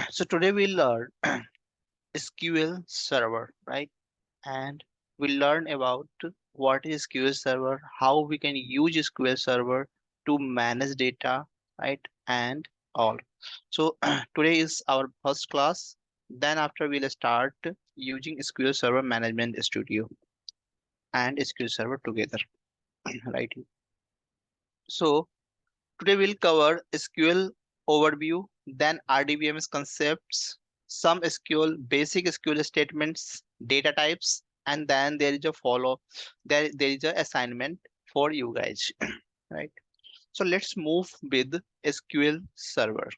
So today we'll learn SQL Server, right? And we'll learn about what is SQL Server, how we can use SQL Server to manage data, right? And all. So today is our first class. Then after we'll start using SQL Server Management Studio and SQL Server together, right? So today we'll cover SQL overview, then RDBMS concepts, some SQL, basic SQL statements, data types, and then there is a there is a assignment for you guys, right? So let's move with SQL Server.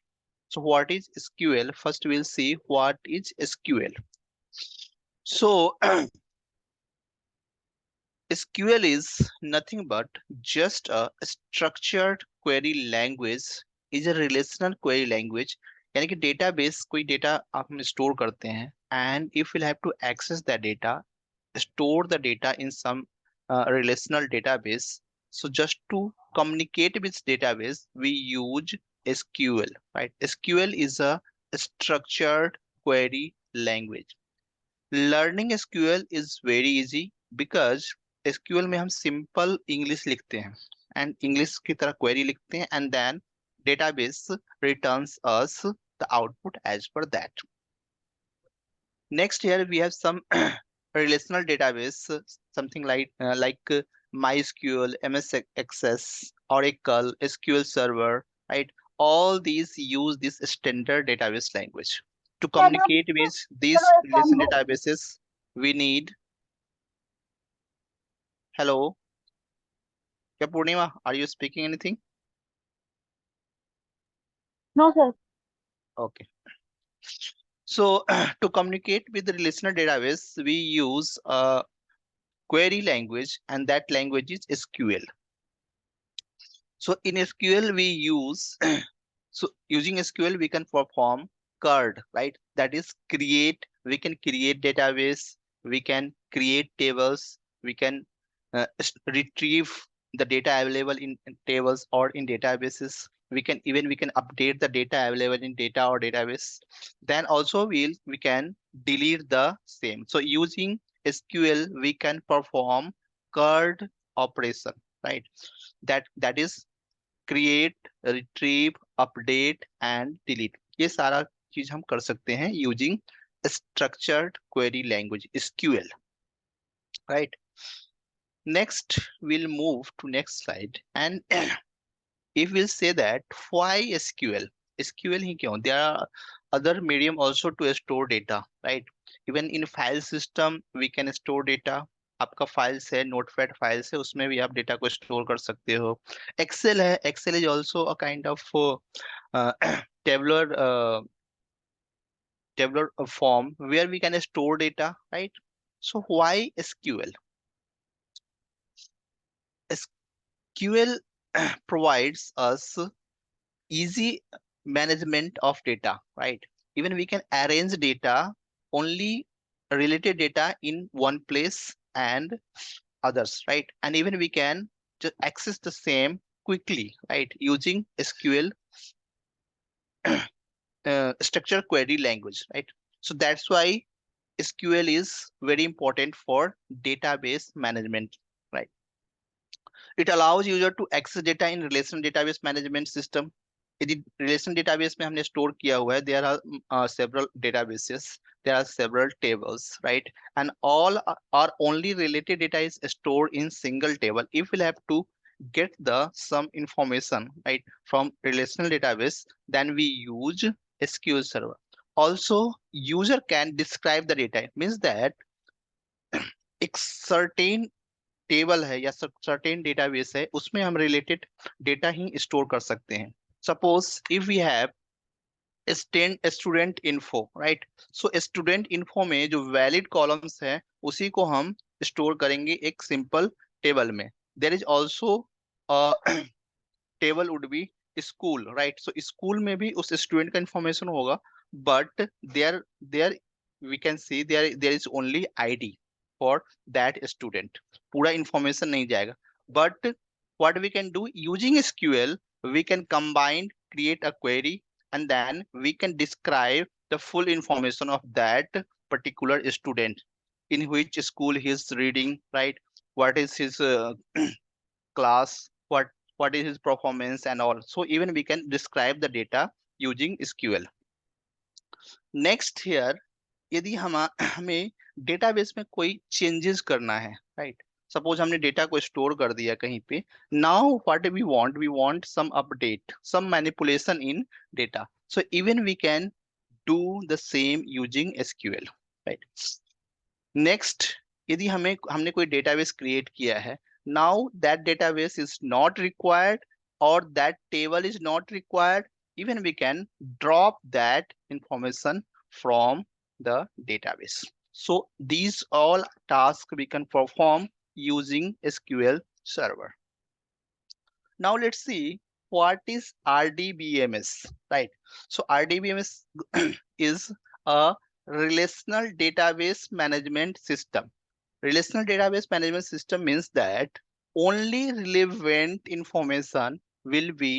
So what is SQL? First we'll see what is SQL. So SQL is nothing but just a structured query language, is a relational query language. यानी कि database कोई data आप हम store करते हैं and if we'll have to access that data, store the data in some relational database. So just to communicate with database, we use SQL, right? SQL is a structured query language. Learning SQL is very easy because SQL में हम simple English लिखते हैं and English की तरह query लिखते हैं and then database returns us the output as per that. Next here we have some relational database, something like MySQL, MS Access, Oracle, SQL Server, right? All these use this standard database language. To communicate with these relational databases, we need. Hello, क्या पूर्णिमा? Are you speaking anything? No, sir. Okay. So to communicate with the relational database, we use a query language, and that language is SQL. So in SQL we use so using SQL we can perform CURD, right? That is we can create database, we can create tables, we can retrieve the data available in tables or in databases. We can update the data available in data or database. Then also we can delete the same. So using SQL we can perform CURD operation, right? That is create, retrieve, update and delete. ये सारा चीज हम कर सकते हैं using structured query language SQL, right? Next we'll move to next slide, and if we'll say that why SQL ही क्यों? There are other medium also to store data, right? Even in file system we can store data. आपका files है, notepad files है, उसमें भी आप data को store कर सकते हो. एक्सेल है, Excel is also a kind of tabular form where we can store data, right? So why SQL? SQL provides us easy management of data, right? Even we can arrange data, only related data in one place and others, right? And even we can just access the same quickly, right? Using SQL structured query language, right? So that's why SQL is very important for database management, right? It allows user to access data in relational database management system. यदि relational database में हमने store किया हुआ है, there are several databases, there are several tables, right? And all are only related data is stored in single table. If we'll have to get the some information, right, from relational database, then we use SQL Server. Also, user can describe the data. It means that एक certain table है या certain database है, उसमें हम related data ही store कर सकते हैं. Suppose if we have student info, right? So student info में जो वैलिड कॉलम्स है उसी को हम स्टोर करेंगे एक सिंपल टेबल में. There is also table would be school, right? So school में भी उस स्टूडेंट का इंफॉर्मेशन होगा, but there there we can see there is only ID for that student. पूरा information नहीं जाएगा. But what we can do using SQL, we can combine, create a query and then we can describe the full information of that particular student, in which school he is reading, right? What is his class, what is his performance and all. So even we can describe the data using SQL. Next here, यदि हमें database में कोई changes करना है, right? Suppose हमने data को store कर दिया कहीं पे. Now what we want some update, some manipulation in data. So even we can do the same using SQL, right? Next, यदि हमने कोई डेटाबेस क्रिएट किया है, now that database is not required और that table is not required, even we can drop that information from the database. So these all tasks we can perform using SQL Server. Now let's see what is RDBMS, right? So RDBMS is a relational database management system. Relational database management system means that only relevant information will be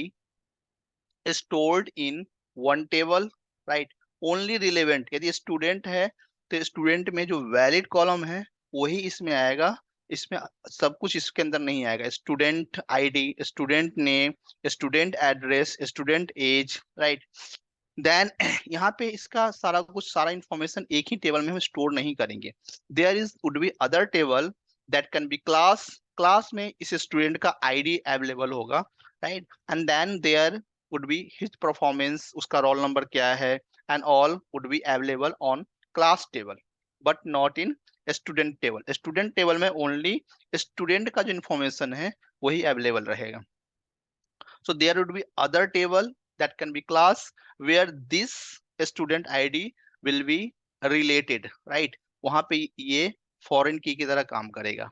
stored in one table, right? Only relevant, यदि student है तो student में जो valid column है वही इसमें आएगा. इसमें सब कुछ इसके अंदर नहीं आएगा. Student ID, student name, student address, student age, right? Then यहाँ पे इसका सारा इंफॉर्मेशन एक ही टेबल में हम स्टोर नहीं करेंगे. There is would be other table that can be class में इस स्टूडेंट का आईडी अवेलेबल होगा, right? And then there would be his performance, उसका roll number क्या है, and all would be available on class table, but not in student table. Student table में only student का जो information है वही available रहेगा. So there would be other table that can be class where this student ID will be related, right? वहां पे ये foreign key की तरह काम करेगा.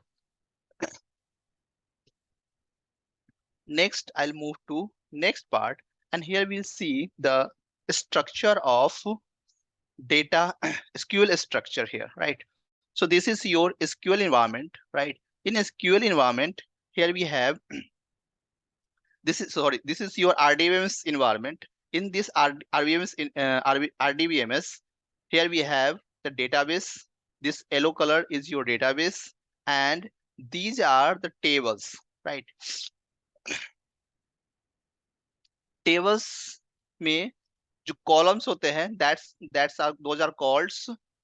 Next, I'll move to next part, and here we'll see the structure of data SQL structure here, right? So this is your SQL environment, right? In SQL environment, here we have this is your RDBMS environment. In this RDBMS, here we have the database. This yellow color is your database, and these are the tables, right? Tables में जो columns होते हैं, those are called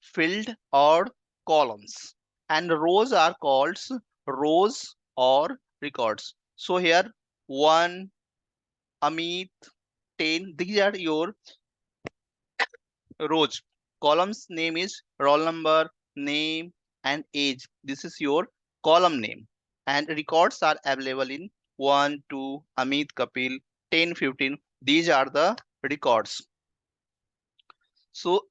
field or columns, and rows are called rows or records. So here 1, Amit, 10, these are your rows. Columns name is roll number, name, and age. This is your column name, and records are available in 1, 2, Amit, Kapil, 10, 15. These are the records. So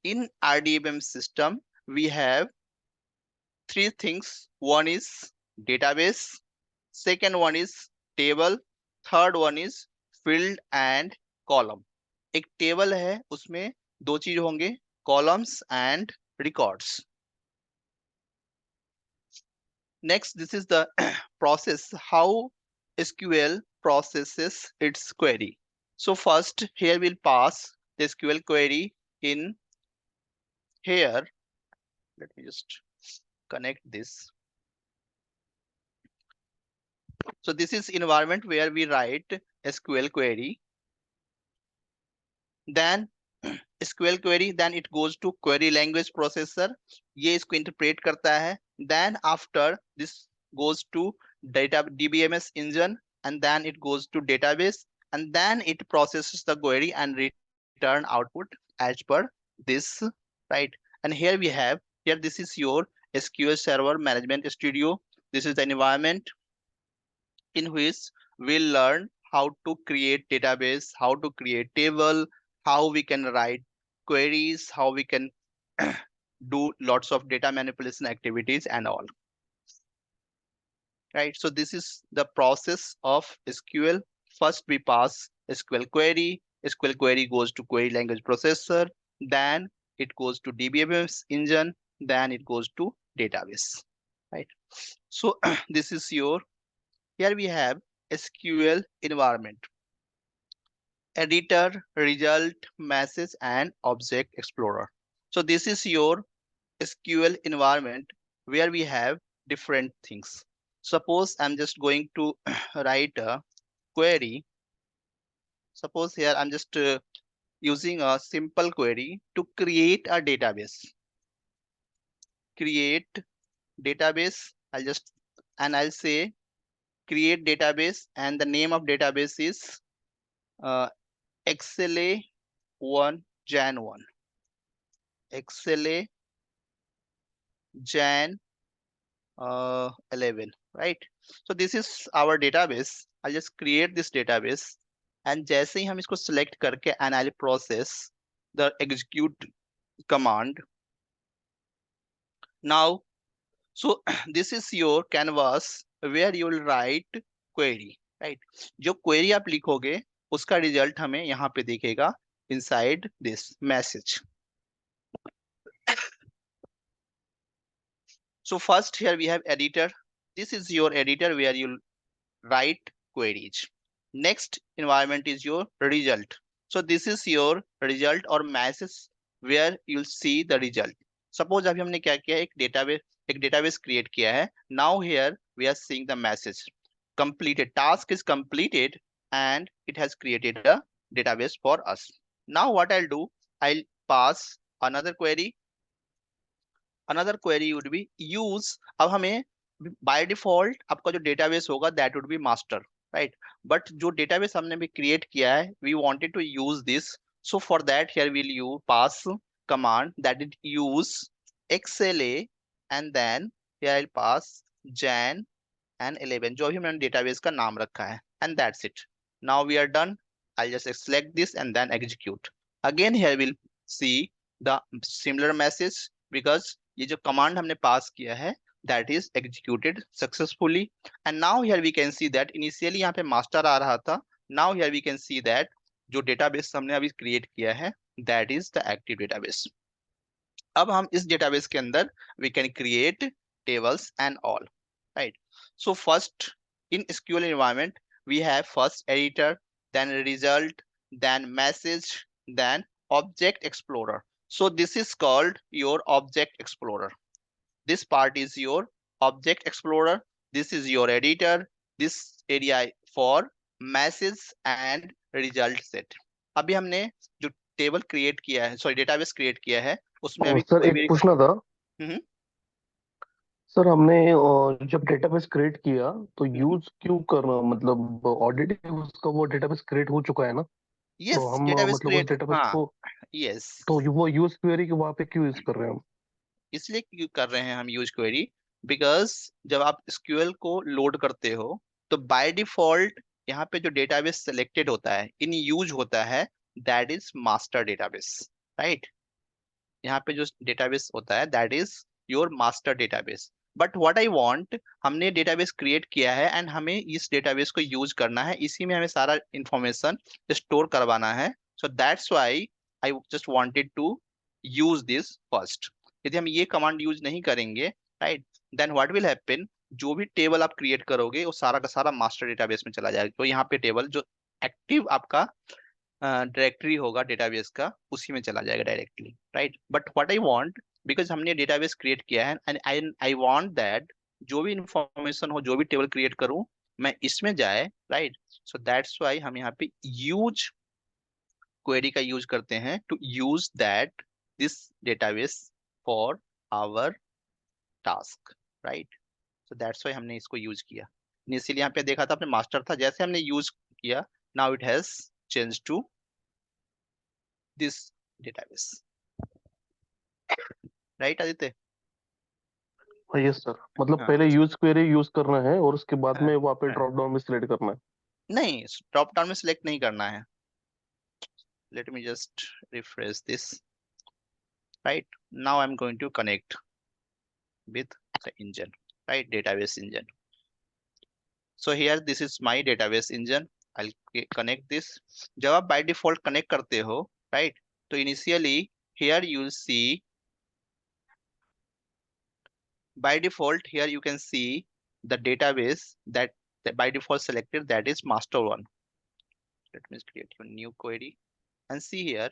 in RDBMS system, we have three things. One is database, second one is table, third one is field and column. एक table है, उसमें दो चीज होंगे, columns and records. Next, this is the process, how SQL processes its query. So first, here we'll pass the SQL query in here. Let me just connect this. So this is environment where we write SQL query. Then SQL query, then it goes to query language processor. ये इसको interpret करता है. Then after this goes to data DBMS engine, and then it goes to database, and then it processes the query and return output as per this, right? And here we have, here this is your SQL Server Management Studio. This is the environment in which we'll learn how to create database, how to create table, how we can write queries, how we can do lots of data manipulation activities and all. Right, so this is the process of SQL. First we pass SQL query. SQL query goes to query language processor. Then it goes to DBMS engine. Then it goes to database. Right. So this is your, here we have SQL environment. editor, result, message, and object explorer. So this is your SQL environment where we have different things. Suppose I'm just going to write a query. Suppose here I'm just using a simple query to create a database. Create database. I'll say create database, and the name of database is uh, XLA1 Jan 1. XLA Jan 11, right? So this is our database. I'll just create this database, and जैसे ही हम इसको select करके and I'll process the execute command. Now, so this is your canvas where you will write query, right? जो query आप लिखोगे उसका result हमें यहाँ पे दिखेगा inside this message. So first here we have editor. This is your editor where you'll write queries. Next environment is your result. So this is your result or message where you'll see the result. Suppose अभी हमने क्या किया, एक database create किया है. Now here we are seeing the message. Completed task is completed and it has created a database for us. Now what I'll do, I'll pass another query. Another query would be use. अब हमें by default आपका जो database होगा that would be master, right? But जो database हमने भी create किया है, we wanted to use this. So for that here will you pass command that it use XLA, and then here I'll pass Jan and 11 जो भी मैंने database का नाम रखा है, and that's it. Now we are done. I'll just select this and then execute. Again here we'll see the similar message because ये जो command हमने pass किया है that is executed successfully. And now here we can see that initially यहाँ पे master आ रहा था. Now here we can see that जो database हमने अभी create किया है that is the active database. अब हम इस database के अंदर we can create tables and all, right? So first in SQL environment we have first editor, then result, then message, then object explorer. So this is called your object explorer. This part is your object explorer. This is your editor. This area for message and result set. अभी हमने जो table create किया है, sorry database create किया है, उसमें अभी sir कोई एक भी पूछना था हम्म सर। हमने जब डेटाबेस क्रिएट किया तो हम्म यूज क्यों करना, मतलब ऑलरेडी उसका वो डेटाबेस क्रिएट हो चुका है ना, तो यस हम डेटाबेस मतलब उस क्रिएट, डेटाबेस हाँ को, यस, तो वो यूज क्वेरी के वहां पे क्यों यूज कर रहे हैं हम? इसलिए क्यों कर रहे हैं हम यूज क्वेरी, बिकॉज जब आप SQL को लोड करते हो तो बाय डिफॉल्ट यहाँ पे जो डेटाबेस सेलेक्टेड होता है इन यूज होता है that is master database, right? यहाँ पे जो डेटाबेस होता है that is your master database. But what I want, हमने डेटाबेस क्रिएट किया है एंड हमें इस डेटाबेस को यूज करना है, इसी में हमें सारा इंफॉर्मेशन स्टोर करवाना है. So that's why I just wanted to use this first. यदि हम ये कमांड यूज नहीं करेंगे, right, then what will happen, जो भी टेबल आप क्रिएट करोगे वो सारा का सारा मास्टर डेटाबेस में चला जाएगा. तो यहाँ पे टेबल जो एक्टिव आपका डायरेक्टरी होगा डेटाबेस का उसी में चला जाएगा directly, right? But what I want, because हमने डेटाबेस क्रिएट किया है एंड आई वांट दैट जो भी इंफॉर्मेशन हो, जो भी टेबल क्रिएट करूं, मैं इसमें जाए, राइट? सो दैट्स व्हाई हम यहाँ पे यूज क्वेरी का यूज करते हैं to use that this database for our task, right? So that's why हमने इसको यूज किया. इनिशियली यहाँ पे देखा था आपने मास्टर था, जैसे हमने यूज किया now it has change to this database, right Aditya? Yes sir, मतलब हाँ पहले यूज क्वेरी यूज करना है और उसके बाद हाँ में वहाँ पे हाँ. ड्रॉप डाउन में सिलेक्ट करना है। नहीं, ड्रॉप डाउन में सिलेक्ट नहीं करना है. Let me just refresh this. Right, now I am going to connect with the engine, right? Database engine. So here this is my database engine. I'll connect this. जब आप by default connect करते हो, right, तो initially here you'll see by default here you can see the database that by default selected, that is master one. let me create your new query and see here,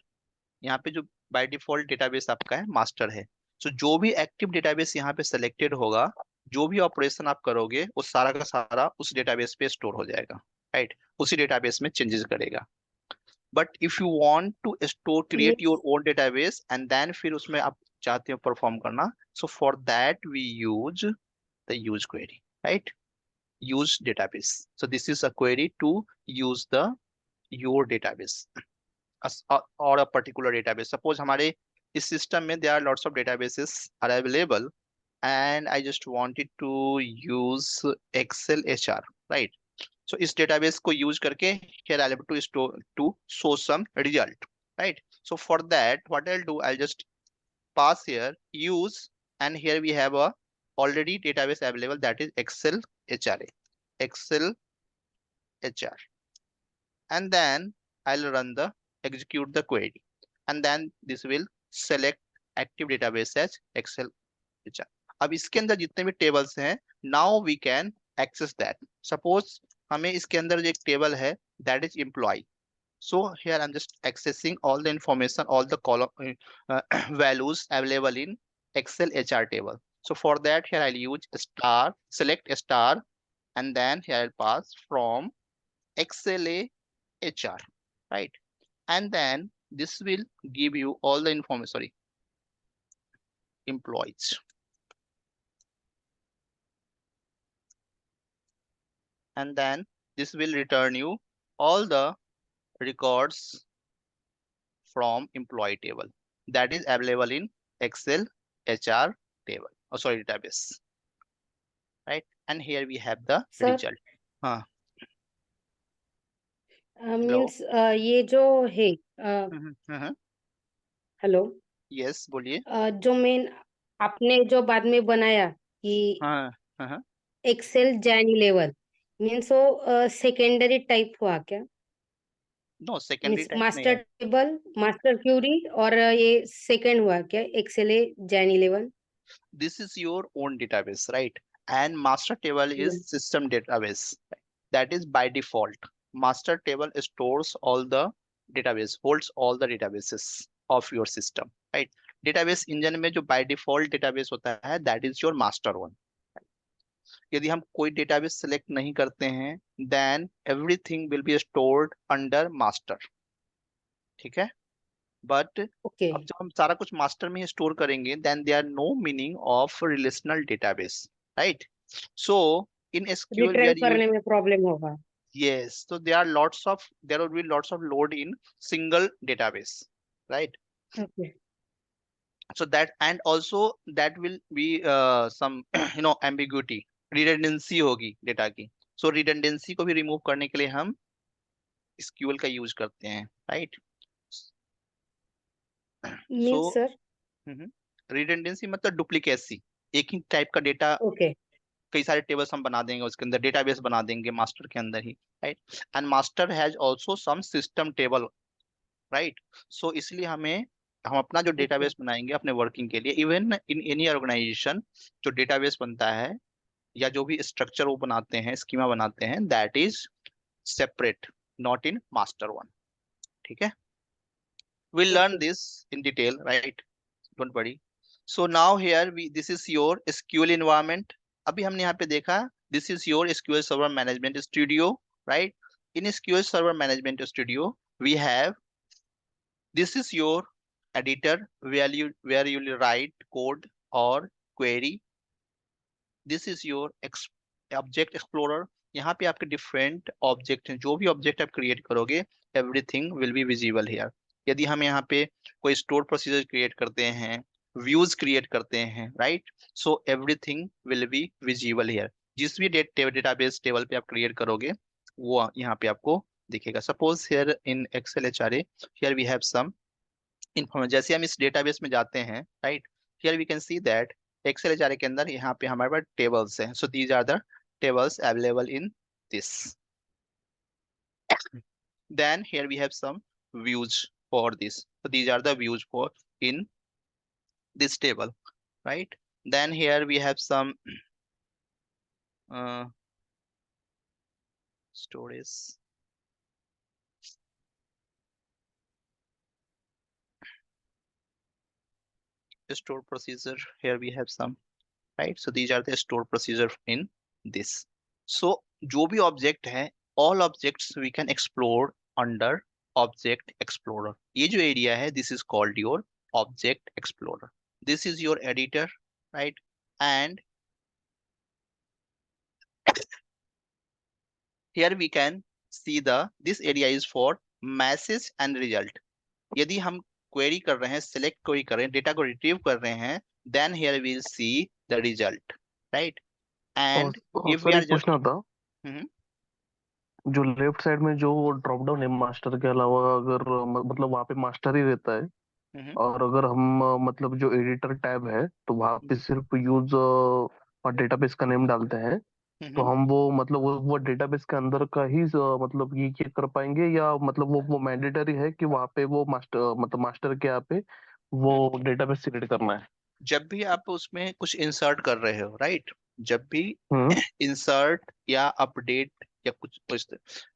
यहाँ पे जो by default database आपका है master है। सो जो भी active database यहाँ पे सेलेक्टेड होगा, जो भी ऑपरेशन आप करोगे वो सारा का सारा उस डेटाबेस पे स्टोर हो जाएगा, राइट? उसी डेटाबेस में चेंजेस करेगा। But if you want to store create your means own database and then फिर उसमें आप चाहते हो परफॉर्म करना, so for that we use the use query, right? use database. So this is a query to use the your database or a particular database. Suppose हमारे इस system में there are lots of databases are available and I just wanted to use Excel HR, right? So इस database को use करके here I'll have to store to show some result, right? So for that what I'll do, I'll just pass here use, and here we have a already database available, that is Excel HRA, Excel HR, and then I'll run the execute the query, and then this will select active database as Excel HR. अब इसके अंदर जितने भी tables हैं, now we can access that. Suppose हमें इसके अंदर जो एक टेबल है that is employee. So here I'm just accessing all the information, all the column values available in Excel HR table. So for that here I'll use star, select a star, and then here I'll pass from XLA HR, right? And then this will give you all the information, sorry, employees. And then this will return you all the records from employee table that is available in Excel HR table, oh sorry, database, right? And here we have the sir result. हाँ, hello. Means ये जो है hello yes, बोलिए। जो main आपने जो बाद में बनाया कि हाँ हाँ, एक्सेल जैन लेवल मीन्स वो सेकेंडरी टाइप हुआ क्या? नो सेकेंडरी मीन्स टाइप नहीं मास्टर है। टेबल मास्टर क्यूरी और ये सेकंड हुआ क्या Excel Jain 11? This is your own database, right? And master table is system database. That is by default. Master table stores all the database, holds all the databases of your system, right? Database engine में जो by default database होता है, that is your master one. यदि हम कोई database select नहीं करते हैं, then everything will be stored under master. ठीक है? बट ओके अब जब हम सारा कुछ मास्टर में ही स्टोर करेंगे, then they are no meaning of relational database, right? So in SQL we retrieve or use, करने में प्रॉब्लम होगा। yes, so there will be lots of load in single database, right? Okay So that, and also that will be some ambiguity, redundancy होगी data की। so redundancy को भी remove करने के लिए हम SQL का यूज करते हैं, right? Means so sir redundancy मतलब डुप्लीकेसी, एक ही टाइप का डेटा ओके कई सारे टेबल्स हम बना देंगे, उसके अंदर डेटाबेस बना देंगे मास्टर के अंदर ही, right? And master has also some system table, right? So इसलिए हम अपना जो ओके डेटाबेस बनाएंगे अपने वर्किंग के लिए, इवन इन एनी ऑर्गेनाइजेशन जो डेटाबेस बनता है या जो भी स्ट्रक्चर वो बनाते हैं, स्कीमा बनाते हैं, that is separate, not in master one. ठीक है? we'll learn okay this in detail, right? Don't worry. So now here this is your SQL environment. अभी हमने यहाँ पे देखा, this is your SQL Server Management Studio, right? In SQL Server Management Studio, we have, this is your editor where you will write code or query. This is your object explorer. यहाँ पे आपके different object हैं, जो भी object आप create करोगे, everything will be visible here. यदि हम यहाँ पे कोई store procedure create करते हैं, views create करते हैं, right? So everything will be visible here. जिस भी database table पे आप create करोगे, वो यहाँ पे आपको दिखेगा। Suppose here in Excel HRA, here we have some information. जैसे हम इस database में जाते हैं, right? Here we can see that Excel HRA के अंदर यहाँ पे हमारे पास tables हैं. So these are the tables available in this. Then here we have some views for this. So these are the views for in this table, right? Then here we have some storage. store procedure. Here we have some, right? So these are the store procedure in this. So जो भी object है, all objects we can explore under object explorer. ये जो area है, this is called your object explorer. This is your editor, right? And here we can see this area is for message and result. यदि हम query कर रहे हैं, select query कर रहे हैं, data को retrieve कर रहे हैं, then here we will see the result, right? And if we sir are एक just पूछना था, जो लेफ्ट साइड में जो ड्रॉप डाउन है मास्टर के अलावा, अगर मतलब वहाँ पे मास्टर ही रहता है, और अगर हम मतलब जो एडिटर टैब है तो वहाँ पे सिर्फ यूज और डेटाबेस का नेम डालते हैं, तो हम वो मतलब वो डेटाबेस के अंदर का ही मतलब ये चेक कर पाएंगे, या मतलब वो मैंडेटरी है कि वहाँ पे वो मास्टर मतलब मास्टर के यहाँ पे वो डेटाबेस सिलेक्ट करना है? जब भी आप उसमें कुछ इंसर्ट कर रहे हो, राइट? जब भी हम्म इंसर्ट या अपडेट या कुछ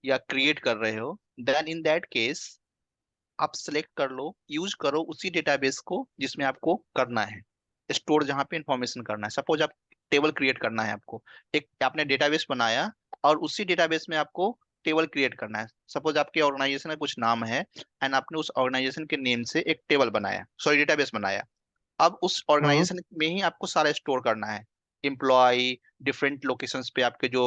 या क्रिएट कर रहे हो, देन इन दैट केस आप सिलेक्ट कर लो, यूज करो उसी डेटाबेस को जिसमें आपको करना है स्टोर, जहां पे इंफॉर्मेशन करना है। सपोज आप टेबल क्रिएट करना है, आपको एक आपने डेटाबेस बनाया और उसी डेटाबेस में आपको टेबल क्रिएट करना है। सपोज आपके ऑर्गेनाइजेशन का कुछ नाम है एंड आपने उस ऑर्गेनाइजेशन के नेम से एक टेबल बनाया, सॉरी डेटाबेस बनाया। अब उस हम्म ऑर्गेनाइजेशन में ही आपको सारा स्टोर करना है, एम्प्लॉय, डिफरेंट लोकेशंस पे आपके जो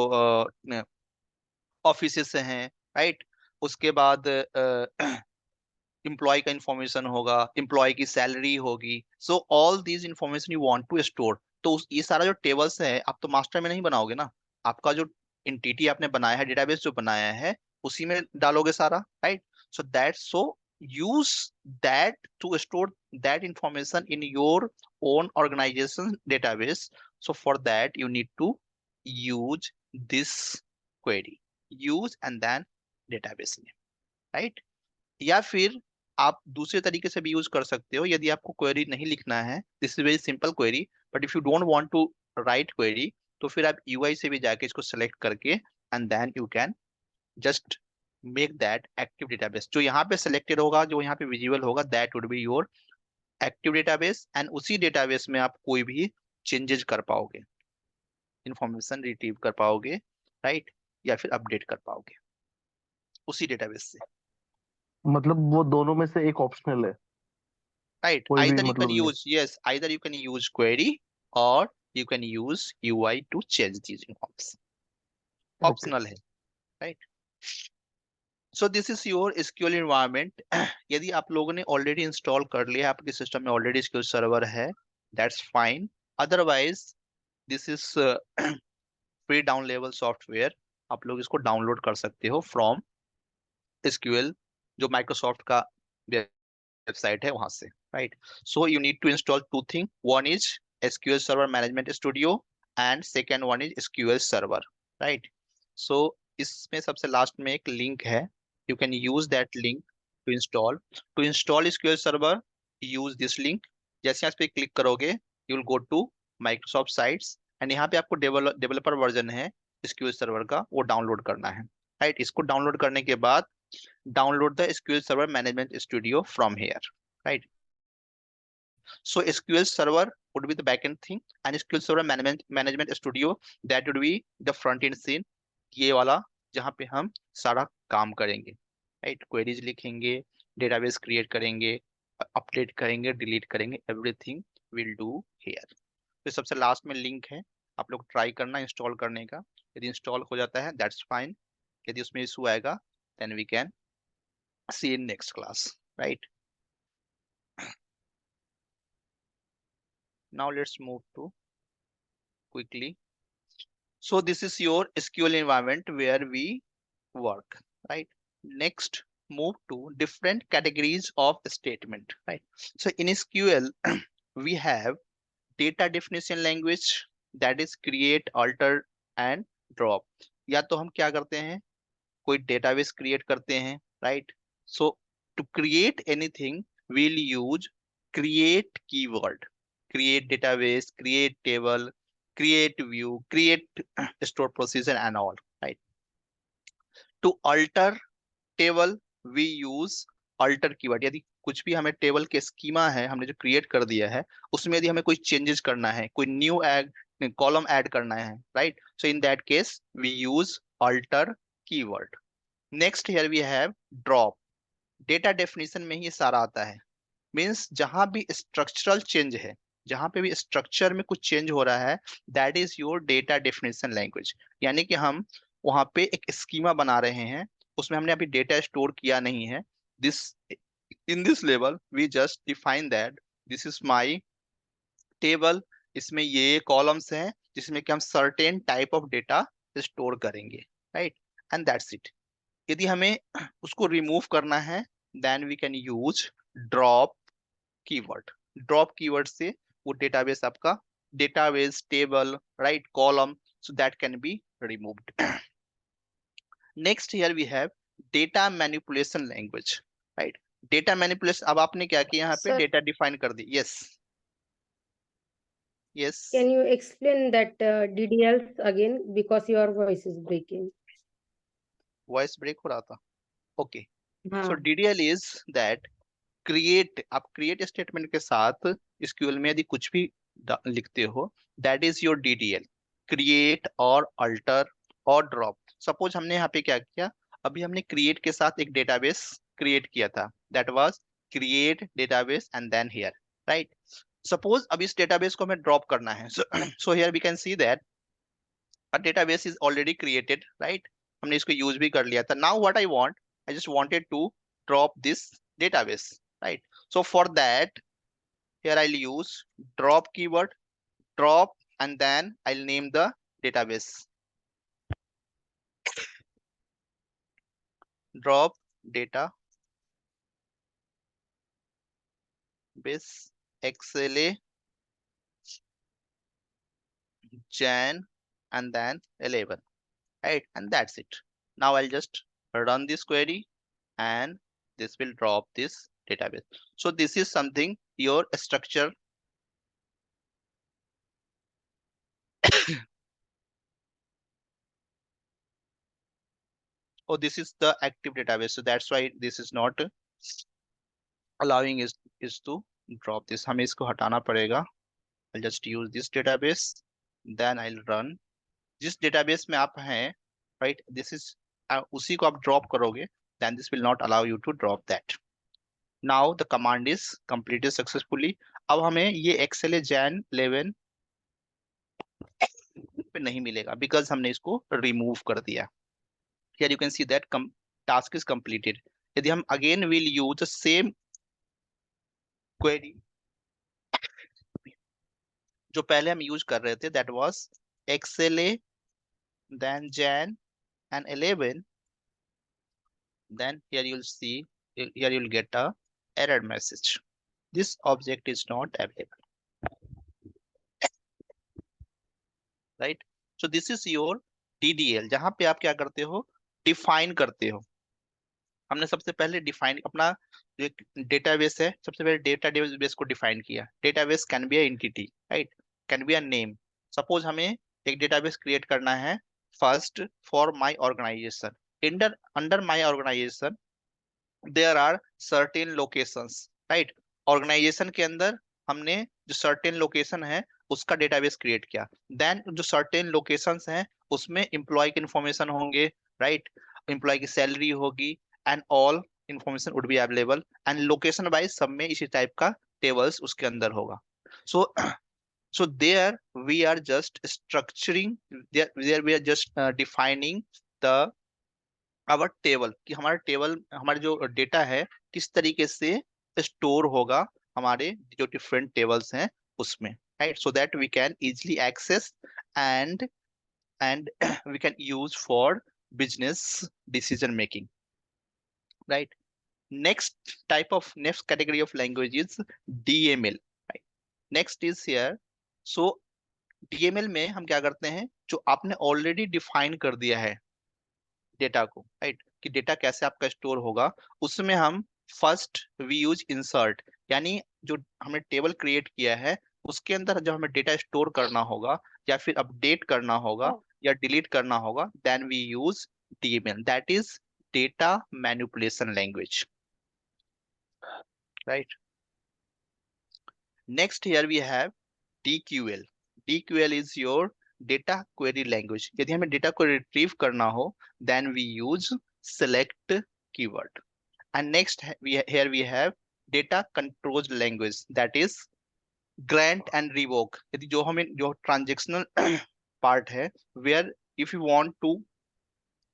ऑफिसेस हैं, राइट? उसके बाद एम्प्लॉय का इंफॉर्मेशन होगा, एम्प्लॉय की सैलरी होगी। So all these information you want to store. तो ये सारा जो टेबल्स है, आप तो मास्टर में नहीं बनाओगे ना, आपका जो एंटिटी आपने बनाया है, डेटाबेस जो बनाया है, उसी में डालोगे सारा, राइट? So that so use that to store that information in your own organization database. So for that you need to use this query, use and then database name, right? या फिर आप दूसरे तरीके से भी यूज कर सकते हो, यदि आपको क्वेरी नहीं लिखना है, this is very simple query, but if you don't want to write query, तो फिर आप यूआई से भी जाके इसको सेलेक्ट करके and then you can just make that active database. जो यहाँ पे सेलेक्टेड होगा, जो यहाँ पे विजिबल होगा, that would be your active database, and उसी डेटाबेस में आप कोई भी चेंजेस कर पाओगे, इंफॉर्मेशन रिट्रीव कर पाओगे, राइट? या फिर अपडेट कर पाओगे उसी डेटाबेस से, मतलब वो दोनों में से एक ऑप्शनल है, right? कोई भी Either you can मतलब नहीं? use, yes, either you can use query or you can use UI to change these informs. Okay. Optional है, right? So this is your SQL environment. यदि आप लोगों ने already install कर लिया, आपके सिस्टम में already SQL server है, that's fine. Otherwise, this is free down level software. आप लोग इसको डाउनलोड कर सकते हो from SQL, जो Microsoft का वेबसाइट है वहां से, right? So you need to install two thing, one is SQL server management studio and second one is SQL server, right? So इसमें सबसे लास्ट में एक लिंक है, you can use that link to install SQL server, use this link. जैसे आप पे click करोगे, you will go to Microsoft sites and यहाँ पे आपको डेवलपर वर्जन है एसक्यूएल सर्वर का, वो डाउनलोड करना है, राइट? इसको डाउनलोड करने के बाद download the SQL Server Management Studio from here, right? So SQL Server would be the backend thing, and SQL Server Management Studio, that would be the front end scene, ये वाला जहाँ पे हम सारा काम करेंगे, right? Queries लिखेंगे, database create करेंगे, अपडेट करेंगे, डिलीट करेंगे, everything will do here. तो सबसे लास्ट में लिंक है, आप लोग ट्राई करना इंस्टॉल करने का। यदि इंस्टॉल हो जाता है दैट्स फाइन, यदि उसमें इशू आएगा then we can see in next class, right? Now let's move to quickly. So this is your SQL environment where we work, right? Next, move to different categories of statement, right? So in SQL we have data definition language, that is create, alter and drop। या तो हम क्या करते हैं, कोई database create करते हैं, right? So to create anything we'll use create keyword, create database, create table, create view, create store procedure and all, right? To alter table we use alter keyword, यदि कुछ भी हमें टेबल के schema है हमने जो क्रिएट कर दिया है उसमें यदि हमें कोई चेंजेस करना है, कोई न्यू कॉलम ऐड करना है, right, so in that case we use alter keyword. Next here we have drop. Data definition में ही ये सारा आता है। मीन्स जहां भी स्ट्रक्चरल चेंज है, जहां पे भी स्ट्रक्चर में कुछ चेंज हो रहा है, that is your data definition language. यानी कि हम वहां पे एक स्कीमा बना रहे हैं, उसमें हमने अभी डेटा स्टोर किया नहीं है। This in this level we just define that this is my table, इसमें ये कॉलम्स हैं जिसमें कि हम certain type of data store करेंगे, राइट, एंड दैट्स इट। यदि हमें उसको रिमूव करना है then we can use drop keyword. Drop keyword से वो डेटाबेस आपका, database table, right, column, so that can be removed. Next here we have data manipulation language, right. Data manipulation, अब आपने क्या किया यहाँ पे Sir, डेटा डिफाइन कर दी। Yes yes, can you explain that DDLs again because your voice is breaking? Voice break हो रहा था। ओके, सो हाँ, डीडीएल इज दैट क्रिएट, आप क्रिएट स्टेटमेंट के साथ SQL में यदि कुछ भी लिखते हो, that is your DDL, create और अल्टर और ड्रॉप। सपोज हमने यहाँ पे क्या किया, अभी हमने क्रिएट के साथ एक डेटाबेस क्रिएट किया था, that was create database and then here, right. Suppose अब इस डेटाबेस को हमें ड्रॉप करना है, so here we can see that a database is already created, right, हमने इसको यूज भी कर लिया था। now what I want, I just wanted to drop this database, right, so for that here I'll use drop keyword, drop, and then I'll name the database, drop database XLA Jan and then 11, right, and that's it. Now I'll just run this query and this will drop this database. So this is something your structure. Oh, this is the active database, so that's why this is not allowing is to drop this. हमें इसको हटाना पड़ेगा। I'll just use this database, then I'll run। जिस database में आप हैं, right, this is उसी को आप drop करोगे, then this will not allow you to drop that. Now the command is completed successfully। अब हमें ये XLA Jan 11 पे नहीं मिलेगा because हमने इसको remove कर दिया। Here you can see that task is completed। यदि हम again will use the same query जो पहले हम यूज कर रहे थे, that was XLA then Jan and 11, then here you'll see, here you'll get a error message, this object is not available, right। So this is your DDL, जहां पे आप क्या करते हो, डिफाइन करते हो। हमने सबसे पहले डिफाइन अपना जो डेटाबेस है, सबसे पहले डेटाबेस को डिफाइन किया। Database can be a entity, right, can be a name. Suppose हमें एक डेटाबेस क्रिएट करना है first for my organisation, under my organisation there are certain locations, right. Organisation के अंदर हमने जो सर्टेन लोकेशन है उसका डेटाबेस क्रिएट किया, देन जो सर्टेन लोकेशंस हैं उसमें एम्प्लॉय के इंफॉर्मेशन होंगे, राइट, एम्प्लॉय की सैलरी होगी and all information would be available, and location wise सब में इसी टाइप का टेबल्स उसके अंदर होगा। सो so there we are just structuring, there we are just defining the our table, कि हमारा टेबल, हमारे जो डेटा है किस तरीके से स्टोर होगा हमारे जो डिफरेंट टेबल्स हैं उसमें, right, so that we can easily access and and we can use for business decision making, right. next category of language is DML, right, next is here। so DML में हम क्या करते हैं, जो आपने already define कर दिया है डेटा को, राइट, कि डेटा कैसे आपका स्टोर होगा, उसमें हम फर्स्ट वी यूज इंसर्ट, यानी जो हमने टेबल क्रिएट किया है उसके अंदर जब हमें डेटा स्टोर करना होगा या फिर अपडेट करना होगा या डिलीट करना होगा, then we use DML, that is data manipulation language. right? Next here we have DQL. DQL is your data query language. यदि हमें data को retrieve करना हो, then we use select keyword. And next here we have data control language, that is grant and revoke. यदि जो हमें जो transactional part है, where if you want to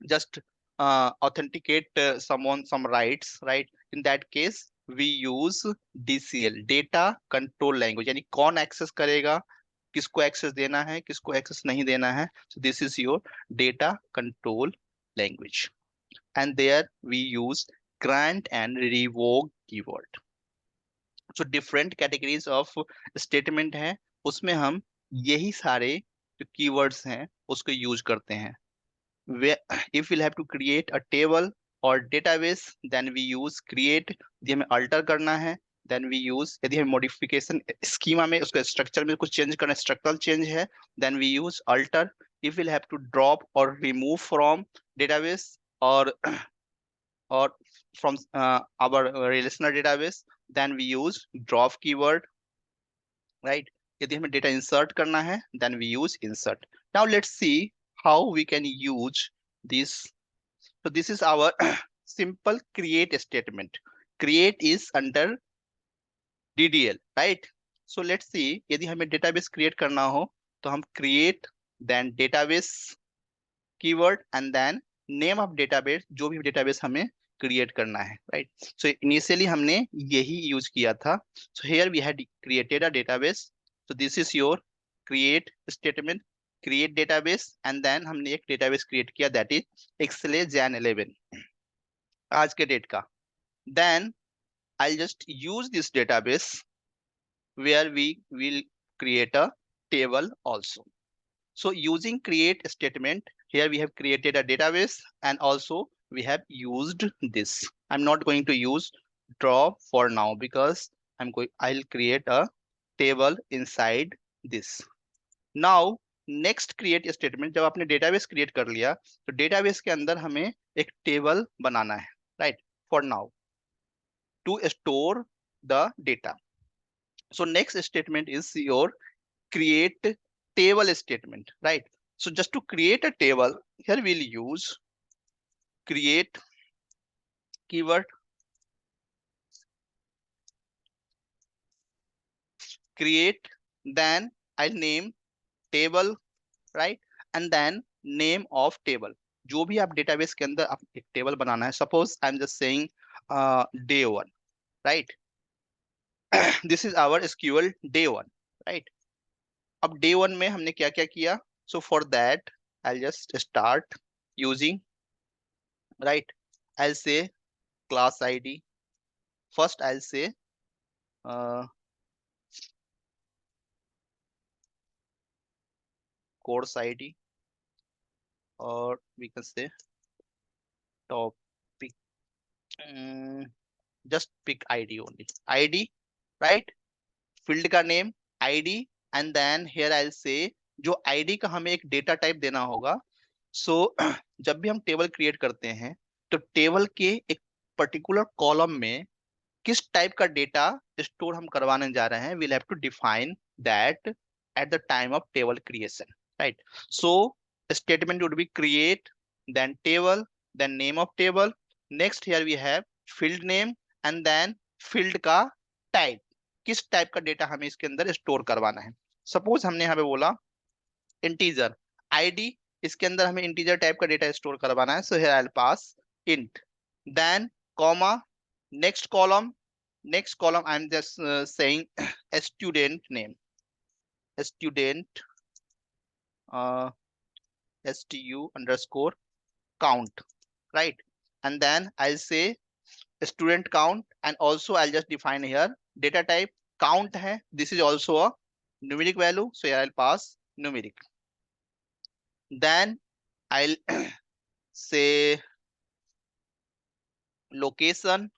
just authenticate some rights, right? In that case we use DCL, data control language. यानी कौन access करेगा, किसको access देना है, किसको एक्सेस नहीं देना है. So this is your data control language, and there we use grant and revoke keyword. So different categories of statement है, उसमें हम यही सारे जो keywords हैं उसको यूज करते हैं. If we'll have to create a table or database, then we use create. यदि हमें alter करना है, then we use. यदि हमें modification schema में उसको structure में कुछ change करना है, structural change है, then we use alter. If we'll have to drop or remove from database or from our relational database, then we use drop keyword, right? यदि हमें data insert करना है, then we use insert. Now let's see how we can use this. So this is our simple create statement. Create is under DDL, right? So let's see, यदि हमें database create करना हो, तो हम create then database keyword and then name of database, जो भी database हमें create करना है, right? So initially हमने यही use किया था. So here we had created a database. So this is your create statement, create database, and then हमने एक database create किया, that is XLA Jan 11, आज के डेट का. Then I'll just use this database where we will create a table also. So using create statement, here we have created a database and also we have used this. I'm not going to use draw for now because I'll create a table inside this. Now next create statement, जब आपने database create कर लिया, तो database के अंदर हमें एक table बनाना है, right? For now, to store the data. So next statement is your create table statement, right? So just to create a table, here we'll use create keyword, create, then I'll name table, right? And then name of table. जो भी आप database के अंदर आप एक table बनाना है, suppose I'm just saying day 1, right? This is our SQL day 1, right? अब day 1 में हमने क्या क्या किया? So for that I'll just start using, right? I'll say class ID. First I'll say course ID, or we can say topic. Just pick ID only. ID, right? Field का name ID, and then here I'll say जो ID का हमें एक data type देना होगा. So जब भी हम टेबल क्रिएट करते हैं, तो टेबल के एक पर्टिकुलर कॉलम में किस टाइप का डेटा स्टोर हम करवाने जा रहे हैं, we'll have to define that at the time of table creation, right? So statement would be create, then table, then name of table. Next here we have field name and then field का type, किस type का data हमें इसके अंदर store करवाना है. Suppose हमने यहाँ पे बोला इंटीजर id, इसके अंदर हमें इंटीजर टाइप का डेटा स्टोर करवाना है. So here I will pass int, then comma, next column I'm just saying a student name, a student stu underscore count, right? And then I'll say student count, and also I'll just define here data type count hai, this is also a numeric value, so here I'll pass numeric. Then I'll say location,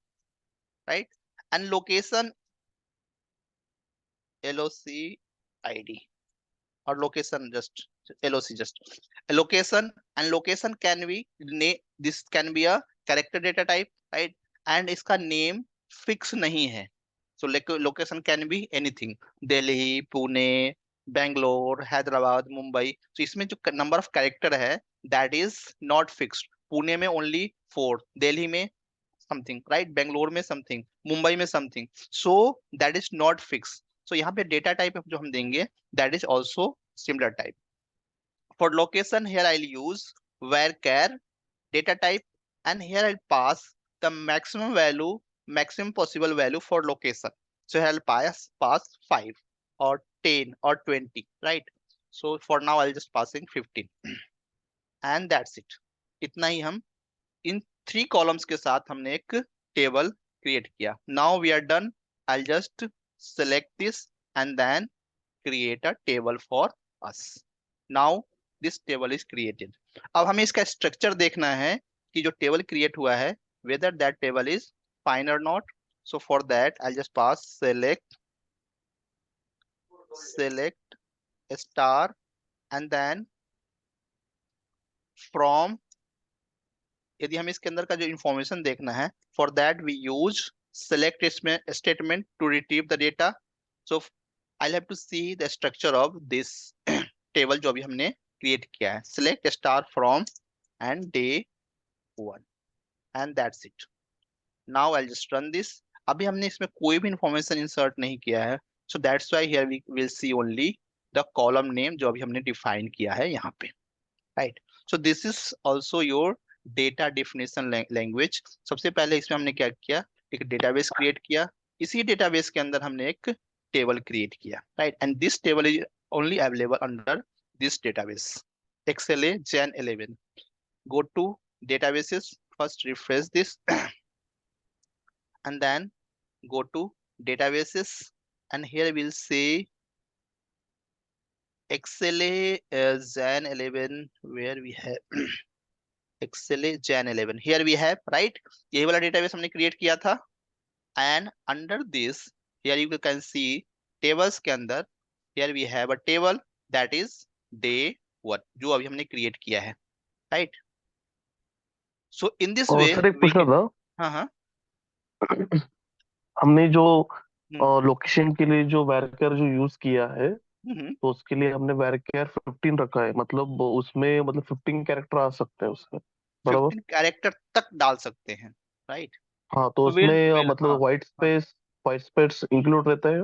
right? And location LOC ID, or location just LOC just a location, and location can be this can be a character data type, right? And इसका name fix नहीं है, So location can be anything, Delhi, Pune, Bangalore, Hyderabad, Mumbai. So इसमें जो number of character है that is not fixed. Pune में only 4, Delhi में something, right? Bangalore में something, Mumbai में something. So that is not fixed. So यहाँ पे data type जो हम देंगे that is also similar type. For location here I'll use varchar data type, and here I'll pass the maximum value, maximum possible value for location. So here I'll pass 5 or 10 or 20, right? So for now I'll just passing 15 and that's it. इतना ही हम इन 3 columns के साथ हमने एक table create किया. Now we are done. I'll just select this and then create a table for us. Now this table is created. अब हमें इसका structure देखना है कि जो table create हुआ है whether that table is fine or not. So for that I'll just pass select star and then from. यदि हमें इसके अंदर का जो इंफॉर्मेशन देखना है for that we use select statement to retrieve the data. So I'll have to see the structure of this table जो अभी हमने create किया है. Select star from and day 1 and that's it. Now I'll just run this. अभी हमने इसमें कोई भी इंफॉर्मेशन इंसर्ट नहीं किया है. So that's why here we will see only the column name जो अभी हमने define किया है यहाँ पे, right? So this is also your data definition language. सबसे पहले इसमें हमने क्या किया, एक database create किया. इसी database के अंदर हमने एक table create किया, right? And this table is only available under this database. XLA Jan 11. Go to databases. First refresh this and then go to databases and here we'll say XLA Jan 11 where we have XLA Jan 11. Here we have, right? यही वाला database हमने create किया था. And under this, here you can see tables के अंदर here we have a table that is day 1 जो अभी हमने create किया है, right? So in this way sir एक पूछना था. हाँ हमने जो हम्म, लोकेशन के लिए जो varchar जो यूज किया है, हम्म, तो उसके लिए हमने varchar 15 रखा है. मतलब उसमें मतलब 15 कैरेक्टर आ सकते हैं उसमें, बराबर? 15 कैरेक्टर तक डाल सकते हैं, right? हाँ, तो So we'll, उसमें हाँ मतलब हाँ. व्हाइट स्पेस इंक्लूड रहता है.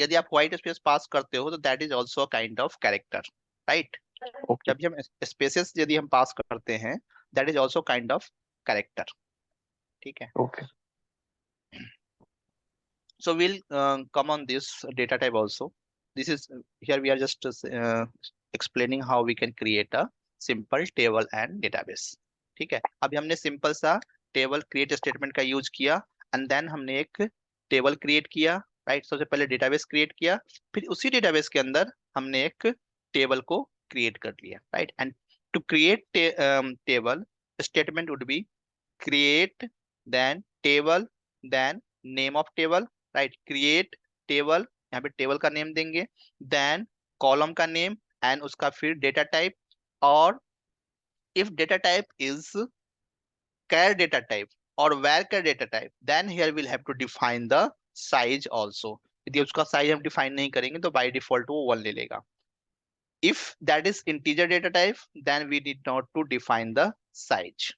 यदि आप व्हाइट स्पेस पास करते हो तो that is also kind of character, right? Okay. जब भी हम स्पेसेस यदि हम पास करते हैं that is also kind of character, ठीक है? Okay. So we'll come on this data type also. This is here we are just explaining how we can create a simple table and database. ठीक है, अभी हमने simple सा table create statement का use किया and then हमने एक table create किया, राइट? सबसे पहले डेटाबेस क्रिएट किया, फिर उसी डेटाबेस के अंदर हमने एक टेबल को क्रिएट कर लिया, right? And to create table statement would be create then table then name of table, right? Create table, यहाँ पे टेबल का नेम देंगे, then कॉलम का नेम एंड उसका फिर डेटा टाइप, और if data type is char data type or varchar data type then here we'll have to define the size also. यदि उसका साइज हम डिफाइन नहीं करेंगे तो बाय डिफॉल्ट वो 1 ले लेगा. If that is integer data type then we need not to define the size,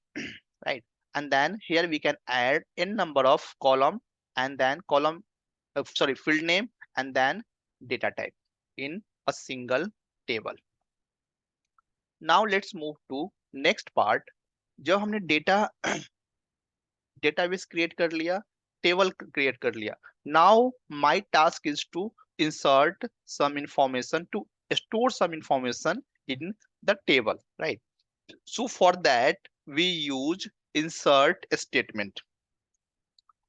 right? And then here we can add n number of column and then field name and then data type in a single table. Now let's move to next part. जब हमने database create कर लिया, table create कर लिया, now my task is to insert some information, to store some information in the table, right? So for that we use insert statement.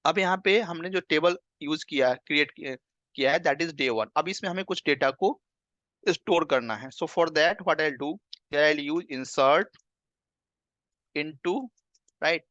अब यहाँ पे हमने जो टेबल यूज किया क्रिएट किया है दैट इज डे 1. अब इसमें हमें कुछ डेटा को स्टोर करना है. So for that what I do, I will use insert into, right?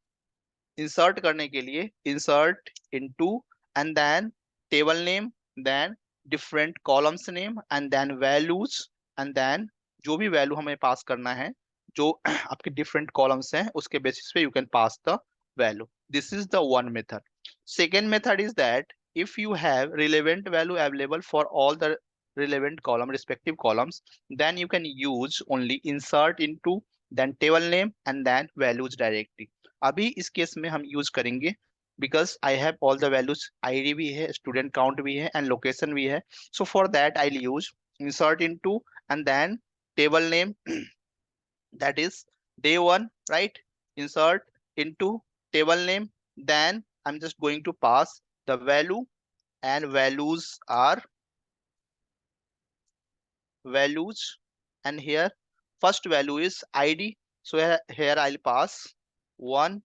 Insert करने के लिए insert into and then table name, then different columns name and then values and then जो भी वैल्यू हमें पास करना है, जो आपके डिफरेंट कॉलम्स हैं उसके बेसिस पे you can pass the value. This is the one method. Second method is that if you have relevant value available for all the relevant column, respective columns, then you can use only insert into, then table name and then values directly. अभी इस case में हम use करेंगे because I have all the values, ID भी है, student count भी है and location भी है. So for that I'll use insert into and then table name that is day one, right? Insert into table name, then I'm just going to pass the value, and values are values, and here first value is ID. So here I'll pass 1.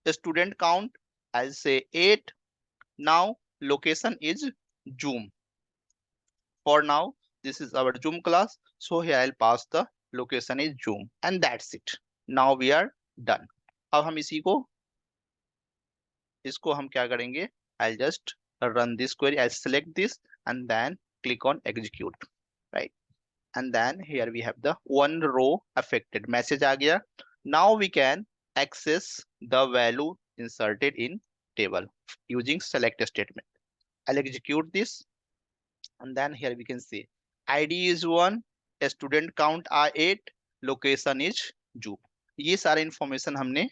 The student count, I'll say 8. Now location is Zoom. For now, this is our Zoom class. So here I'll pass the location is Zoom, and that's it. Now we are done. अब हम इसको हम क्या करेंगे? I'll just run this query. I'll select this and then click on execute, right? And then here we have the one row affected. Message आ गया. Now we can access the value inserted in table using select statement. I'll execute this, and then here we can see ID is 1, a student count are 8, location is Zoom. ये सारा information हमने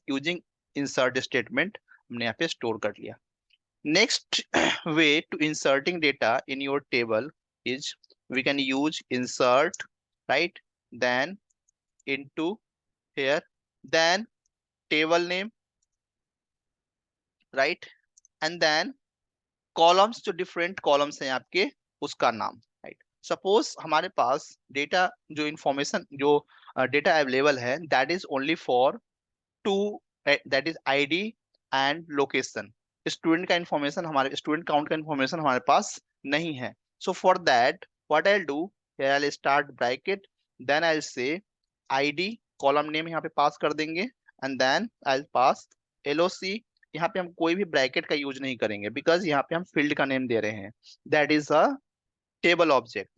using insert statement हमने यहाँ पे store कर लिया. Next way to inserting data in your table is we can use insert, right? Then into here, then table name, right? And then columns, जो different columns हैं आपके उसका नाम, right? Suppose हमारे पास data जो information जो data available है that is only for two, that is ID and location. Student का इंफॉर्मेशन, हमारे स्टूडेंट काउंट का इंफॉर्मेशन हमारे पास नहीं है. So for that what I will do, here I will start bracket, then I will say ID, column name यहाँ पे pass कर देंगे, and then I will pass LOC. यहाँ पे हम कोई भी ब्रैकेट का यूज नहीं करेंगे बिकॉज यहाँ पे हम फील्ड का नेम दे रहे हैं, that is a table object.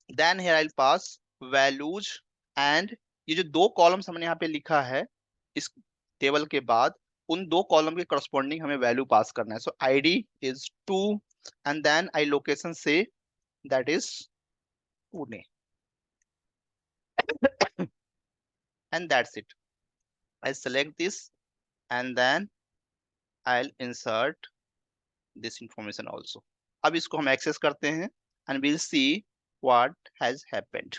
Then here I will pass values, and ये जो दो कॉलम्स हमने यहाँ पे लिखा है इस टेबल के बाद, उन दो कॉलम के करस्पॉन्डिंग हमें वैल्यू पास करना है. So ID is 2 and then I location से that is Pune, and that's it. I select this and then I'll insert this information also. अब इसको हम एक्सेस करते हैं and we'll see what has happened.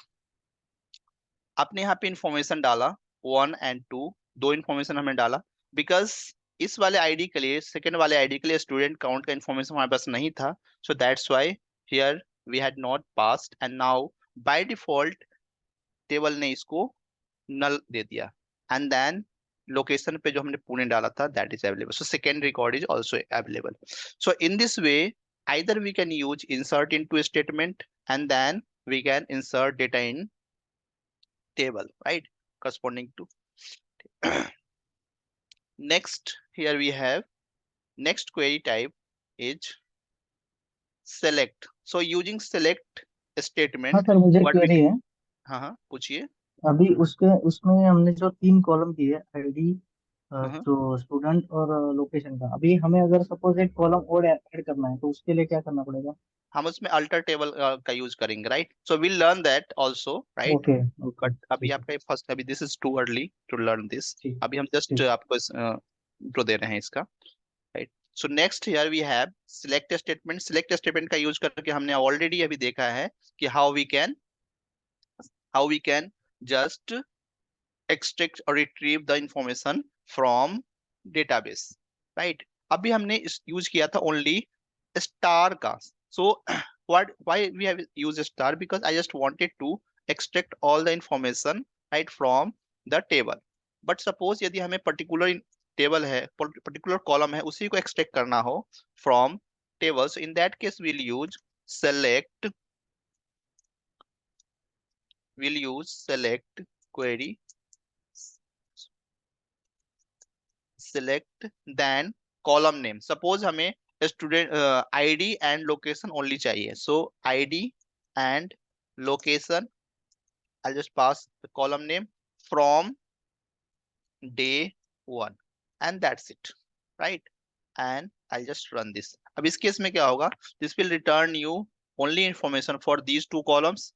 आपने यहाँ पे इंफॉर्मेशन डाला 1 and 2, दो इंफॉर्मेशन हमने डाला बिकॉज इस वाले आईडी के लिए, सेकेंड वाले आईडी के लिए स्टूडेंट काउंट का इंफॉर्मेशन हमारे पास नहीं था. So that's why here we had not passed, and now by default table ने इसको नल दे दिया. एंड देन लोकेशन पे जो हमने पुणे डाला था that is available. So second record is also available. So in this way either we can use insert into a statement and then we can insert data in table, right, corresponding to next. Here we have next query type is select. So using select statement, हाँ sir, मुझे what we query है. हाँ पूछिए. अभी उसमें हमने जो 3 column दिए, आईडी, हाँ, जो स्टूडेंट और लोकेशन का, अभी हमें अगर सपोज एक कॉलम और ऐड करना है तो उसके लिए क्या करना पड़ेगा? हम उसमें अल्टर टेबल का यूज करेंगे, right. So we learn that also, right. Okay but अभी ठीक है, आपका फर्स्ट, अभी this is too early to learn this. ठीक अभी हम जस्ट ठीक. आपको इंट्रो दे रहे हैं इसका, right. So next here we have select statement. Select statement का यूज करके हमने ऑलरेडी अभी देखा है कि how we can just extract or retrieve the information from database, right. अभी हमने इस यूज किया था only star का. So why we have used star, because I just wanted to extract all the information, right, from the table. But suppose यदि हमें particular table है, particular column है, उसी को extract करना हो from table, so in that case we'll use select query select then column name. Suppose हमें student ID and location only चाहिए, so ID and location, I'll just pass the column name from day 1, and that's it, right? And I'll just run this. अब इस case में क्या होगा, this will return you only information for these two columns.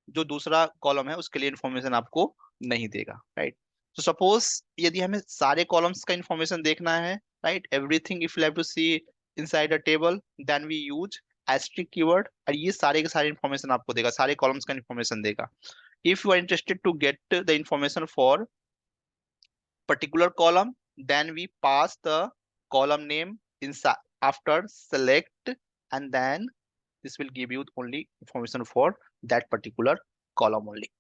जो दूसरा column है उसके लिए इंफॉर्मेशन आपको नहीं देगा, राइट? तो सपोज यदि हमें सारे कॉलम्स का इंफॉर्मेशन देखना है, right, everything if you have to see inside a table, then we use asterisk keyword, और ये सारे के सारे इंफॉर्मेशन आपको देगा, सारे कॉलम्स का इंफॉर्मेशन देगा. If you are interested to get the information for particular column, then we pass the column name inside after select, and then this will give you only information for that particular column only.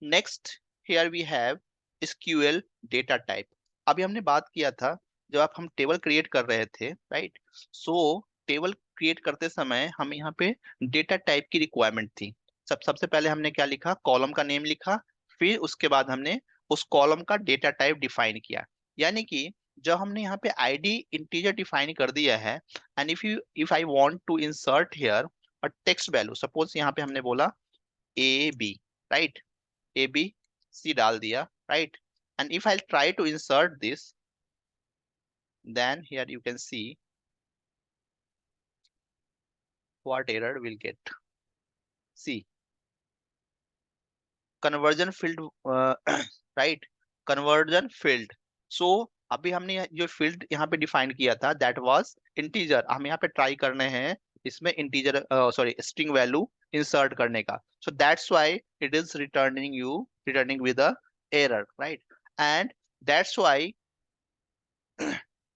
Next, here we have SQL data type. अभी हमने बात किया था जब हम table create कर रहे थे, राइट? सो टेबल क्रिएट करते समय हमें यहाँ पे डेटा टाइप की रिक्वायरमेंट थी. सबसे पहले हमने क्या लिखा, कॉलम का नेम लिखा, फिर उसके बाद हमने उस कॉलम का डेटा टाइप डिफाइन किया. यानी कि जब हमने यहाँ पे आईडी इंटीजर डिफाइन कर दिया है, and if I want to insert here a text value, suppose यहाँ पे हमने बोला A B, right, A B C डाल दिया, right? And if I try to insert this, then here you can see what error we'll get. See, conversion field, right, conversion field. So अभी हमने जो field यहाँ पे define किया था, that was integer. हम यहाँ पे try करने हैं इसमें integer, sorry, string value insert करने का. So that's why it is returning with a error, right? And that's why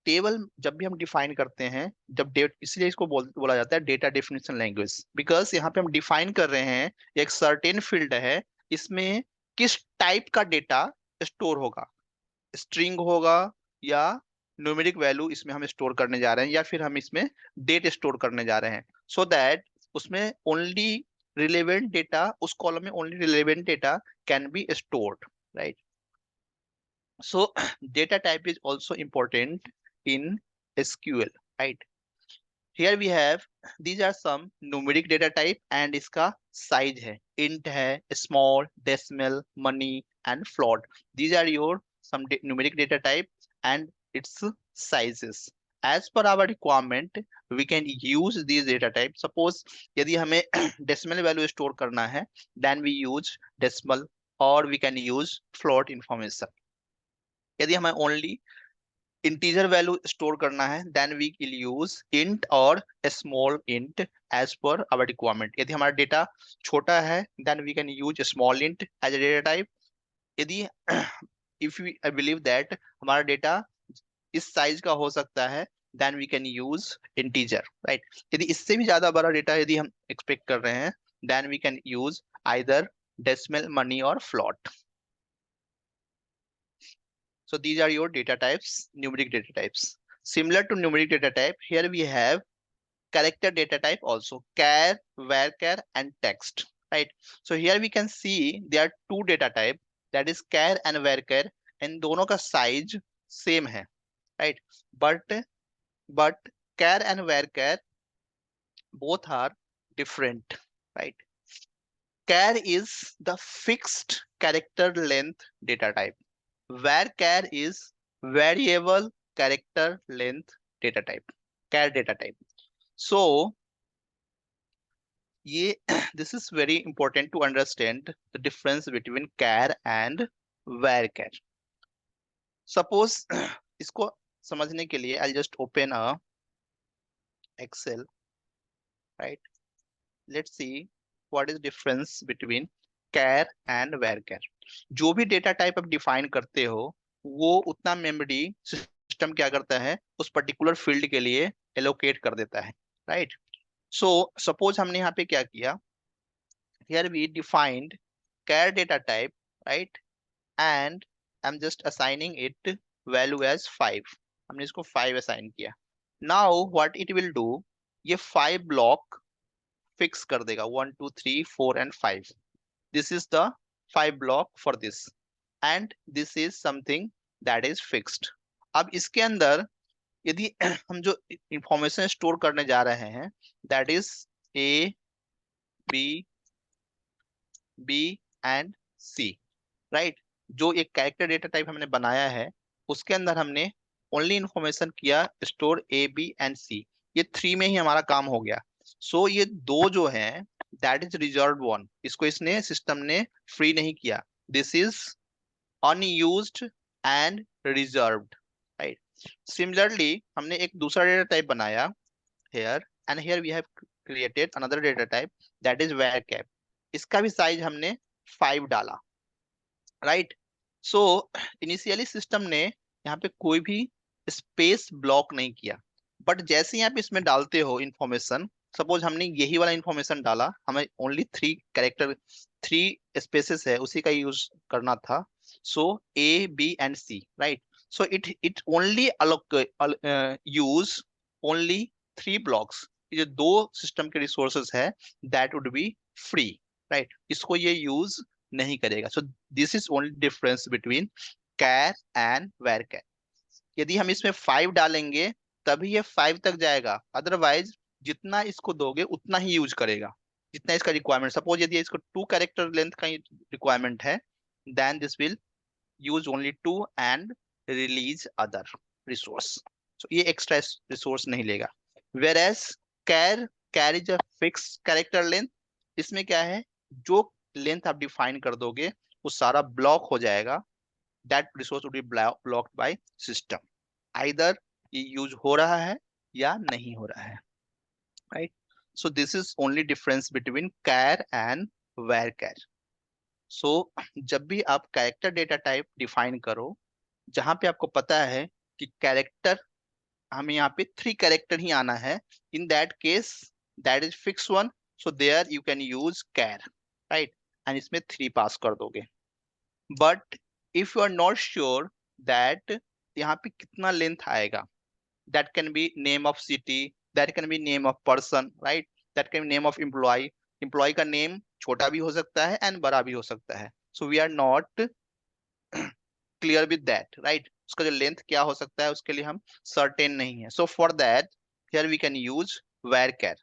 table जब भी हम डिफाइन करते हैं, जब इसलिए इसको बोला जाता है डेटा डेफिनेशन लैंग्वेज, बिकॉज यहाँ पे हम डिफाइन कर रहे हैं एक सर्टेन फील्ड है, इसमें किस टाइप का डेटा स्टोर होगा, स्ट्रिंग होगा या न्यूमेरिक वैल्यू इसमें हम स्टोर करने जा रहे हैं, या फिर हम इसमें डेट स्टोर करने जा रहे हैं, सो दैट उसमें ओनली रिलेवेंट डेटा, उस कॉलम में only relevant data can be stored, right? So data type is also important in SQL, right? Here we have, these are some numeric data type and इसका size है, int है, small, decimal, money and float. These are your some numeric data type and its sizes. As per our requirement, we can use these data type. Suppose यदि हमें decimal value store करना है, then we use decimal, or we can use float information. यदि हमें only integer value store करना है, then we will use int और small int as per our requirement. यदि हमारा डेटा छोटा है, then we can use small int as a data type. यदि इफ आई बिलीव दैट हमारा डेटा इस साइज का हो सकता है, then we can use integer, right? यदि इससे भी ज्यादा बड़ा डेटा यदि हम एक्सपेक्ट कर रहे हैं, then we can use either decimal, money और float. So these are your data types, numeric data types. Similar to numeric data type, here we have character data type also, char, varchar and text, right? So here we can see there are two data type, that is char and varchar, and दोनों का size same है, right? But char and varchar both are different, right? Char is the fixed character length data type. Varchar is variable character length data type, char data type. So this is very important to understand the difference between char and varchar. Suppose इसको समझने के लिए I'll just open a Excel, right? Let's see what is difference between char and varchar. जो भी data type आप define करते हो, वो उतना मेमोरी सिस्टम क्या करता है, उस पर्टिकुलर फील्ड के लिए एलोकेट कर देता है, राइट? सो सपोज हमने यहाँ पे क्या किया, here we defined char data type, right? And I'm just assigning it value as 5. हमने इसको 5 असाइन किया. Now what it will do, ये 5 ब्लॉक फिक्स कर देगा, 1 2 3 4 and 5. This is the 5 block for this, and this is something that is fixed. अब इसके अंदर यदि हम जो इंफॉर्मेशन स्टोर करने जा रहे हैं, that is A, B, B and C, right? जो एक कैरेक्टर डेटा टाइप हमने बनाया है उसके अंदर हमने ओनली इंफॉर्मेशन किया स्टोर ए बी एंड सी, ये 3 में ही हमारा काम हो गया। सो ये 2 जो है दैट इज रिजर्व वन, इसको इसने सिस्टम ने फ्री नहीं किया, this is unused and reserved, right. Similarly हमने एक दूसरा डेटा टाइप बनाया here, and here we have created another data type that is varchar, इसका भी साइज हमने 5 डाला, राइट। सो इनिशियली सिस्टम ने यहाँ पे कोई भी स्पेस ब्लॉक नहीं किया, बट जैसे ही आप इसमें डालते हो इंफॉर्मेशन, सपोज हमने यही वाला इंफॉर्मेशन डाला, हमें ओनली 3 कैरेक्टर 3 स्पेसेस है उसी का यूज करना था, so A B and C, right. So it only use only 3 blocks, ये 2 सिस्टम के रिसोर्सेस है that would be free, right, इसको ये यूज नहीं करेगा। So this is only difference between char and varchar। यदि हम इसमें 5 डालेंगे तभी ये 5 तक जाएगा, अदरवाइज जितना इसको दोगे उतना ही यूज करेगा जितना इसका रिक्वायरमेंट। सपोज यदि इसको 2 कैरेक्टर लेंथ का रिक्वायरमेंट है, then this will use only 2 and release other resource, so ये एक्स्ट्रा रिसोर्स नहीं लेगा। Whereas char is a fix character length, इसमें क्या है, जो लेंथ आप डिफाइन कर दोगे वो सारा ब्लॉक हो जाएगा, that resource would be blocked by system, either ये यूज हो रहा है या नहीं हो रहा है, right. So this is only difference between char and varchar। सो जब भी आप कैरेक्टर डेटा टाइप डिफाइन करो, जहां पे आपको पता है कि कैरेक्टर हमें यहाँ पे 3 कैरेक्टर ही आना है, in that case that is fix one, so there you can use char, right, and इसमें 3 पास कर दोगे। But if you are not sure that यहाँ पे कितना लेंथ आएगा, that can be name of city, that can be name of person, right, that can be name of employee, employee का name छोटा भी हो सकता है एंड बड़ा भी हो सकता है, so we are not clear with that, right, उसका जो लेंथ क्या हो सकता है उसके लिए हम सर्टेन नहीं है। So for that here we can use varchar,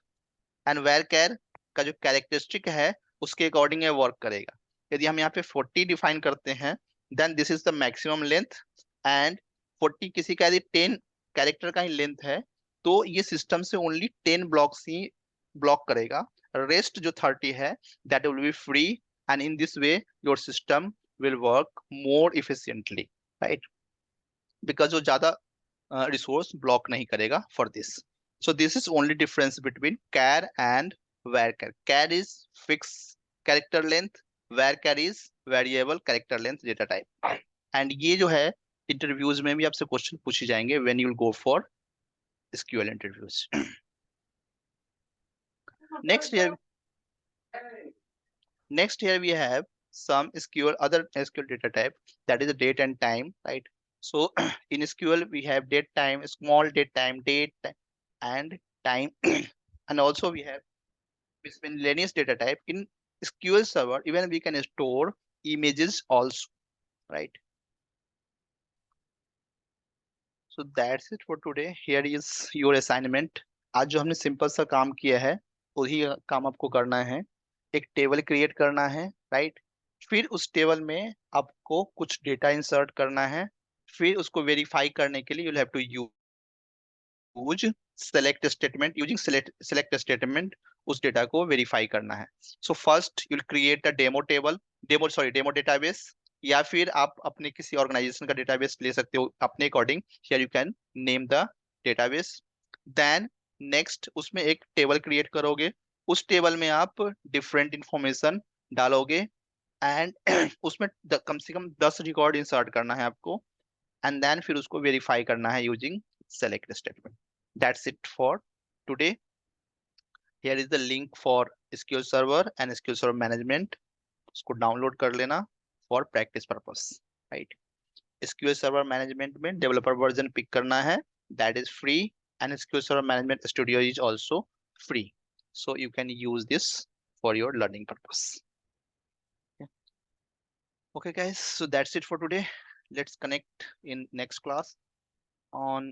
and varchar का जो कैरेक्टरिस्टिक है उसके अकॉर्डिंग वर्क करेगा। यदि हम यहाँ पे 40 डिफाइन करते हैं, then this is the maximum length, and 40 किसी का यदि 10 कैरेक्टर का ही लेंथ है तो ये सिस्टम से ओनली 10 ब्लॉक्स ही ब्लॉक करेगा, रेस्ट जो 30 है that will be free, and in this way your system will work more efficiently, right, because वो ज्यादा रिसोर्स ब्लॉक नहीं करेगा for this। So this is only difference between char and varchar। Char is fixed character length, varchar is variable character length data type। and ये जो है interviews में भी आपसे क्वेश्चन पूछे जाएंगे when you will go for SQL interviews। next here we have some SQL other SQL data type, that is the date and time, right? So in SQL we have date time, small date time, and time and also we have miscellaneous data type. In SQL Server even we can store images also, right? So that's it for today। Here is your assignment। आज जो हमने simple सा काम किया है वही काम आपको करना है। एक टेबल क्रिएट करना है, राइट, फिर उस टेबल में आपको कुछ डेटा इंसर्ट करना है, फिर उसको वेरीफाई करने के लिए you'll have to use select statement, using select statement उस डेटा को वेरीफाई करना है। So first you'll create a demo database, या फिर आप अपने किसी ऑर्गेनाइजेशन का डेटाबेस ले सकते हो अपने according, here you can name the database. Then next उसमें एक टेबल क्रिएट करोगे, उस टेबल में आप डिफरेंट इंफॉर्मेशन डालोगे, एंड उसमें कम से कम 10 रिकॉर्ड इंसर्ट करना है आपको, एंड देन फिर उसको वेरीफाई करना है using select statement. That's it for today. Here is the link for SQL server and SQL server management, उसको डाउनलोड कर लेना for practice purpose, right. SQL server management में डेवलपर वर्जन पिक करना है, that is free, and SQL server management studio is also free, so you can use this for your learning purpose। Okay guys, so that's it for today। Let's connect in next class on